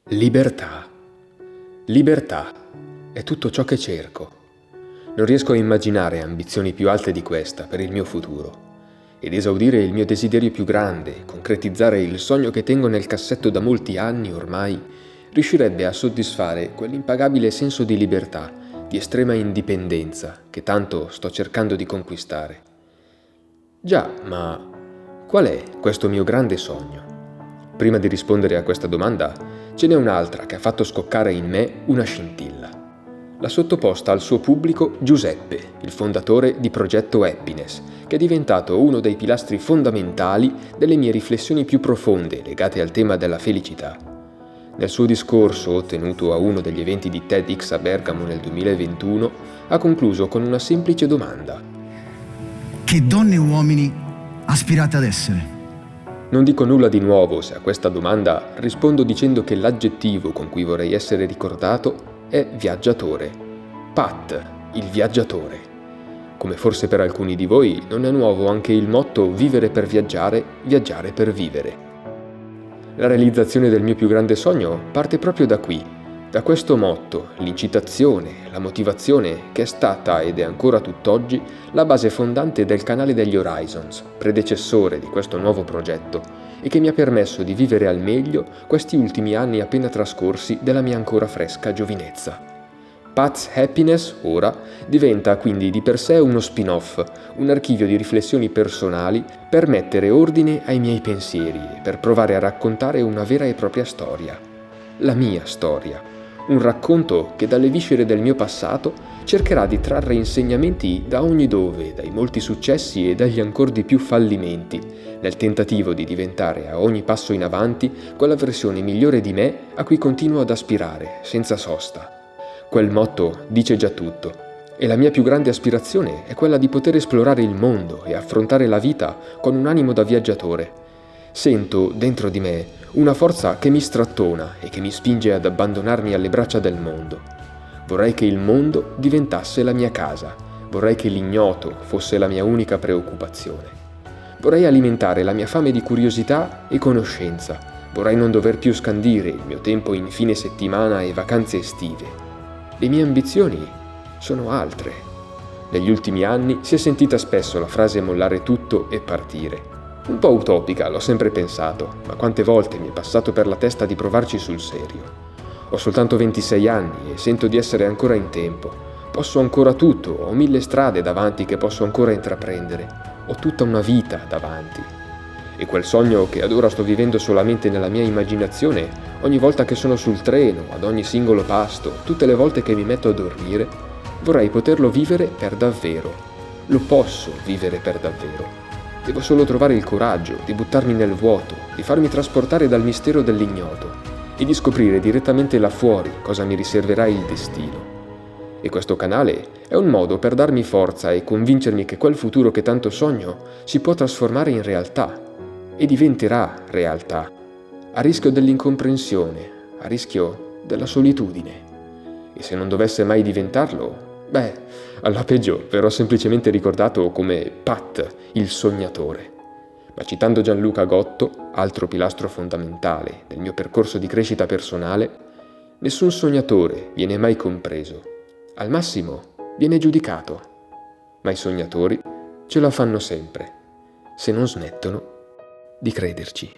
Libertà. Libertà è tutto ciò che cerco. Non riesco a immaginare ambizioni più alte di questa per il mio futuro. Ed esaudire il mio desiderio più grande, concretizzare il sogno che tengo nel cassetto da molti anni ormai, riuscirebbe a soddisfare quell'impagabile senso di libertà, di estrema indipendenza che tanto sto cercando di conquistare. Già, ma qual è questo mio grande sogno? Prima di rispondere a questa domanda, ce n'è un'altra che ha fatto scoccare in me una scintilla. L'ha sottoposta al suo pubblico Giuseppe, il fondatore di Progetto Happiness, che è diventato uno dei pilastri fondamentali delle mie riflessioni più profonde legate al tema della felicità. Nel suo discorso, tenuto a uno degli eventi di TEDx a Bergamo nel 2021, ha concluso con una semplice domanda. Che donne e uomini aspirate ad essere? Non dico nulla di nuovo se a questa domanda rispondo dicendo che l'aggettivo con cui vorrei essere ricordato è viaggiatore. Pat, il viaggiatore. Come forse per alcuni di voi, non è nuovo anche il motto vivere per viaggiare, viaggiare per vivere. La realizzazione del mio più grande sogno parte proprio da qui, da questo motto, l'incitazione, la motivazione che è stata ed è ancora tutt'oggi la base fondante del canale degli Horizons, predecessore di questo nuovo progetto, e che mi ha permesso di vivere al meglio questi ultimi anni appena trascorsi della mia ancora fresca giovinezza. Pat's Happiness, ora, diventa quindi di per sé uno spin-off, un archivio di riflessioni personali per mettere ordine ai miei pensieri e per provare a raccontare una vera e propria storia. La mia storia. Un racconto che dalle viscere del mio passato cercherà di trarre insegnamenti da ogni dove, dai molti successi e dagli ancor di più fallimenti, nel tentativo di diventare a ogni passo in avanti quella versione migliore di me a cui continuo ad aspirare, senza sosta. Quel motto dice già tutto, e la mia più grande aspirazione è quella di poter esplorare il mondo e affrontare la vita con un animo da viaggiatore. Sento dentro di me una forza che mi strattona e che mi spinge ad abbandonarmi alle braccia del mondo. Vorrei che il mondo diventasse la mia casa, vorrei che l'ignoto fosse la mia unica preoccupazione. Vorrei alimentare la mia fame di curiosità e conoscenza, vorrei non dover più scandire il mio tempo in fine settimana e vacanze estive. Le mie ambizioni sono altre. Negli ultimi anni si è sentita spesso la frase mollare tutto e partire. Un po' utopica, l'ho sempre pensato, ma quante volte mi è passato per la testa di provarci sul serio. Ho soltanto 26 anni e sento di essere ancora in tempo. Posso ancora tutto, ho 1000 strade davanti che posso ancora intraprendere. Ho tutta una vita davanti. E quel sogno che ad ora sto vivendo solamente nella mia immaginazione, ogni volta che sono sul treno, ad ogni singolo pasto, tutte le volte che mi metto a dormire, vorrei poterlo vivere per davvero. Lo posso vivere per davvero. Devo solo trovare il coraggio di buttarmi nel vuoto, di farmi trasportare dal mistero dell'ignoto e di scoprire direttamente là fuori cosa mi riserverà il destino. E questo canale è un modo per darmi forza e convincermi che quel futuro che tanto sogno si può trasformare in realtà e diventerà realtà, a rischio dell'incomprensione, a rischio della solitudine. E se non dovesse mai diventarlo, alla peggio verrò semplicemente ricordato come Pat, il sognatore. Ma citando Gianluca Gotto, altro pilastro fondamentale del mio percorso di crescita personale, nessun sognatore viene mai compreso. Al massimo viene giudicato. Ma i sognatori ce la fanno sempre, se non smettono di crederci.